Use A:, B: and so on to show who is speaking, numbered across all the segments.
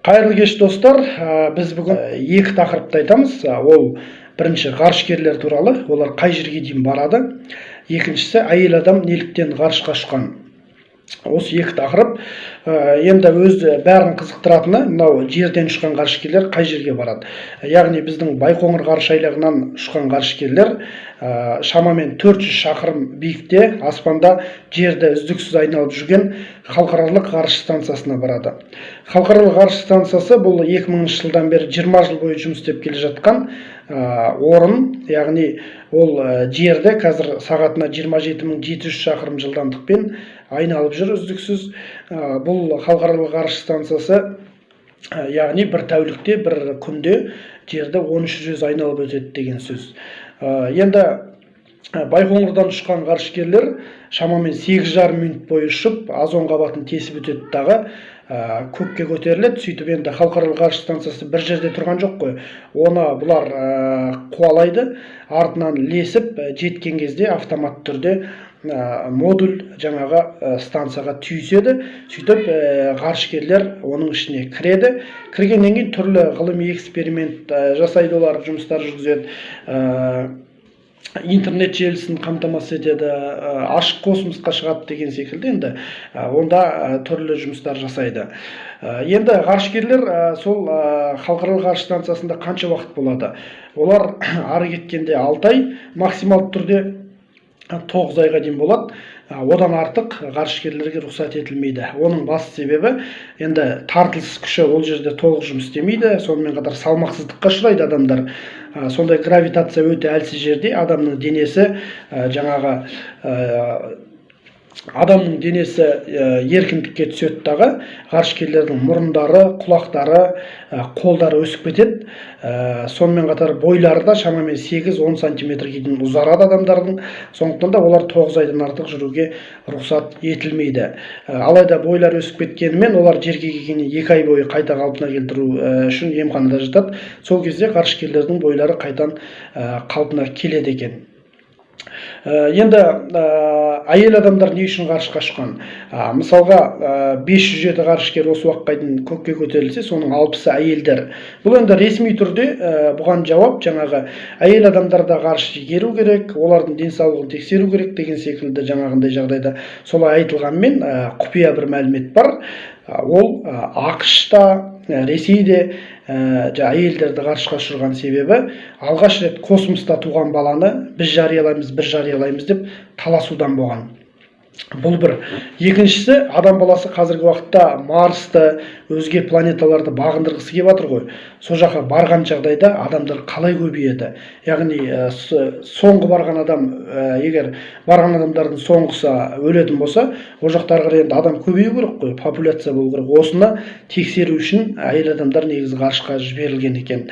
A: Қайырлы кеш достар, біз бүгін екі тақырыпты айтамыз. Ол бірінші ғарышкерлер туралы, олар қай жерге дейін барады. Екіншісі әйел адам неліктен ғарышқа ұшқан. Осы екі тақырып енді өз бәрін қызықтыратыны, мынау жерден ұшқан ғарышкерлер қай жерге барады. Яғни біздің Байқоңыр ғарыш айлағынан ұшқан ғарышкерлер шамамен 400 шақырым биікте аспанда жерді үздіксіз айналып жүрген халықаралық ғарыш станциясына барады. Халықаралық ғарыш станциясы бұл 2000 жылдан бері 20 жыл бойы жұмыс істеп келе жатқан орын, яғни ол жерді қазір сағатына 27700 шақырым жылдамдықпен айналып жүр үздіксіз. Бұл халықаралық ғарыш станциясы, яғни бір тәулікте, бір күнде жерді 13 рет айналып өтеді деген сөз. Енді Байқоңырдан ұшқан ғарышкерлер шамамен 8,5 минут бойы ұшып, озон қабатын тесіп өтеді дағы көкке көтеріледі. Сөйтіп енді халықаралық ғарыш станциясы бір жерде тұрған жоқ қой. Оны бұлар қуалайды, артынан лесіп жеткен кезде автомат түрде модуль жаңағы станцияға түйіседі. Сөйтіп ғарышкерлер оның ішіне кіреді. Кіргеннен кейін түрлі ғылыми эксперимент жасайды, олар жұмыстар жүргізеді. Интернет желісін қамтамасыз етеді, ашық космосқа шығады деген секілді, енді онда түрлі жұмыстар жасайды. Енді ғарышкерлер сол халықаралық ғарыш станциясында қанша уақыт болады? Олар ары кеткенде 6 ай, максималды түрде 9 айға дейін болады. Одан артық ғарышкерлерге рұқсат етілмейді. Оның басты себебі енді тартылыс күші ол жерде толық жұмыс істемейді. Сонымен қатар салмақсыздыққа ұшырайды адамдар. Сондай гравитация өте әлсіз жерде адамның денесі адамның денесі еркіндікке түседі дағы, ғарышкерлердің мұрындары, құлақтары, қолдары өсіп кетеді. Сонымен қатар бойлары да шамамен 8-10 сантиметрге дейін ұзарады адамдардың. Сондықтан да олар 9 айдан артық жүруге рұқсат етілмейді. Алайда бойлар өсіп кеткенімен олар жерге келгеннен 2 ай бойы қайта қалпына келтіру үшін емханада жатады. Сол кезде ғарышкерлердің бойлары қайтадан қалпына келеді екен. Енді әйел адамдар не үшін ғарышқа ұшқан? Мысалға 507 ғарышкер осы уақытқа дейін көкке көтерілсе, соның 60-ы әйелдер. Бұл енді ресми түрде бұған жауап жаңағы әйел адамдарда ғарышқа келу керек, олардың денсаулығын тексеру керек деген секілді жаңағындай жағдайда солай айтылғанмен құпия бір мәлімет бар. Ол ақш-та, Ресейде әйелдерді ғарышқа ұшырған себебі алғаш рет космоста туған баланы біз жариялаймыз деп таласудан болған. Бұл бір. Екіншісі, адам баласы қазіргі уақытта Марсты, өзге планеталарды бағындырғысы келіп жатыр ғой. Сол жаққа барған жағдайда адамдар қалай көбейеді? Яғни соңғы барған адам, егер барған адамдардың соңғысы өлетін болса, ол жақтарға енді адам көбею керек қой, популяция болу керек. Осыны тексеру үшін әйел адамдар негізі ғарышқа жіберілген екен.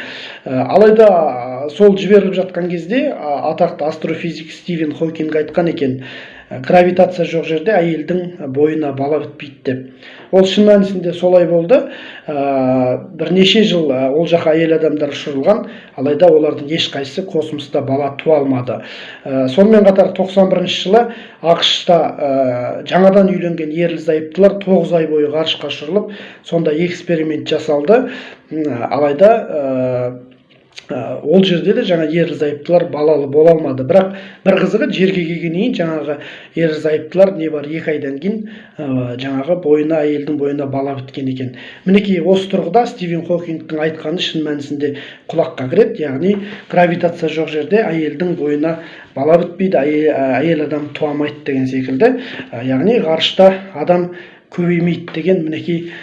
A: Алайда сол жіберіліп жатқан кезде атақты астрофизик Стивен Хокинг айтқан екен, гравитация жоқ жерде әйелдің бойына бала бітпейді деп. Ол шын мәнісінде солай болды. Бірнеше жыл ол жаққа әйел адамдар ұшырылған, алайда олардың ешқайсысы космоста бала туа алмады. Сонымен қатар 91 жылы ақш-та жаңадан үйленген ерлі-зайыптылар 9 ай бойы ғарышқа ұшырылып, сонда эксперимент жасалды. Алайда ол жерде де жаңа ерлі-зайыптылар балалы бола алмады. Бірақ бір қызығы, жерге келгеннен кейін жаңағы ерлі-зайыптылар не бар 2 айдан кейін жаңағы әйелдің бойына бала біткен екен. Мінекей осы тұрғыда Стивен Хокингтің айтқаны шын мәнісінде құлаққа кіреді. Яғни гравитация жоқ жерде әйелдің бойына бала бітпейді, әйел адам туамайды деген секілді. Яғни ғарышта адам көбеймейді деген мінекей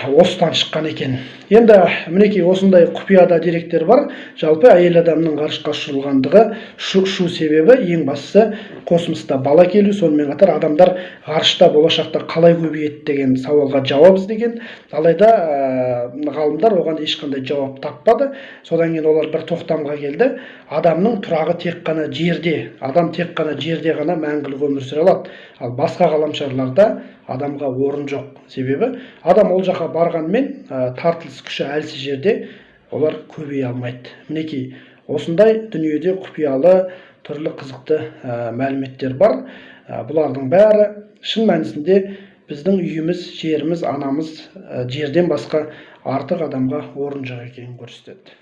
A: осыдан шыққан екен. Енді мінекей осындай құпияда деректер бар. Жалпы әйел адамның ғарышқа ұшырылғандығы, ұшу себебі ең бастысы космоста бала келу, сонымен қатар адамдар ғарышта болашақта қалай көбейеді деген сауалға жауап іздеген. Алайда ғалымдар оған ешқандай жауап таппады. Содан кейін олар бір тоқтамға келді. Адамның тұрағы тек қана жерде, адам тек қана жерде ғана мәңгілік өмір сүре алады. Ал басқа ғаламшарларда адамға орын жоқ. Себебі адам ол жаққа барғанмен тартылыс күші әлсіз жерде олар көбейе алмайды. Мінекей осындай дүниеде құпиялы түрлі қызықты мәліметтер бар. Бұлардың бәрі шын мәнісінде біздің үйіміз, жеріміз, анамыз, жерден басқа артық адамға орын жоқ екенін көрсетеді.